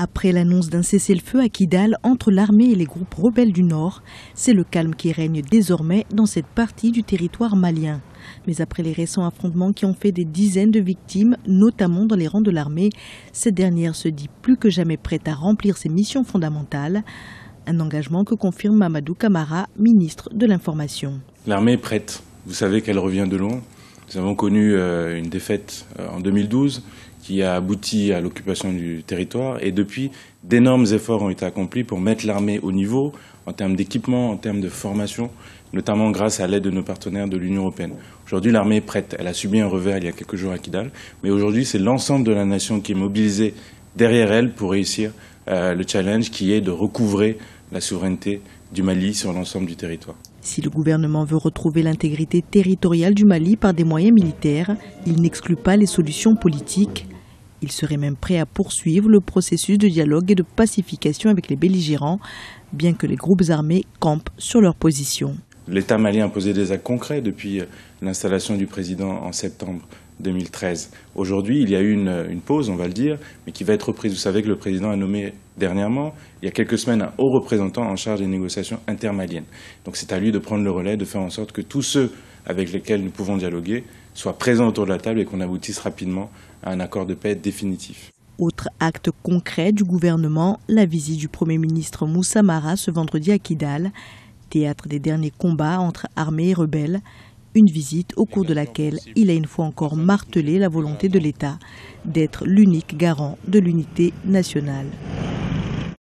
Après l'annonce d'un cessez-le-feu à Kidal entre l'armée et les groupes rebelles du Nord, c'est le calme qui règne désormais dans cette partie du territoire malien. Mais après les récents affrontements qui ont fait des dizaines de victimes, notamment dans les rangs de l'armée, cette dernière se dit plus que jamais prête à remplir ses missions fondamentales. Un engagement que confirme Mamadou Camara, ministre de l'Information. L'armée est prête. Vous savez qu'elle revient de loin. Nous avons connu une défaite en 2012 qui a abouti à l'occupation du territoire. Et depuis, d'énormes efforts ont été accomplis pour mettre l'armée au niveau en termes d'équipement, en termes de formation, notamment grâce à l'aide de nos partenaires de l'Union européenne. Aujourd'hui, l'armée est prête. Elle a subi un revers il y a quelques jours à Kidal. Mais aujourd'hui, c'est l'ensemble de la nation qui est mobilisée derrière elle pour réussir le challenge qui est de recouvrer la souveraineté du Mali sur l'ensemble du territoire. Si le gouvernement veut retrouver l'intégrité territoriale du Mali par des moyens militaires, il n'exclut pas les solutions politiques. Il serait même prêt à poursuivre le processus de dialogue et de pacification avec les belligérants, bien que les groupes armés campent sur leur position. L'État malien a posé des actes concrets depuis l'installation du président en septembre 2013. Aujourd'hui, il y a eu une pause, on va le dire, mais qui va être reprise. Vous savez que le président a nommé dernièrement, il y a quelques semaines, un haut représentant en charge des négociations intermaliennes. Donc c'est à lui de prendre le relais, de faire en sorte que tous ceux avec lesquels nous pouvons dialoguer soient présents autour de la table et qu'on aboutisse rapidement à un accord de paix définitif. Autre acte concret du gouvernement, la visite du Premier ministre Moussa Mara ce vendredi à Kidal, théâtre des derniers combats entre armées et rebelles. Une visite au cours de laquelle il a une fois encore martelé la volonté de l'État d'être l'unique garant de l'unité nationale.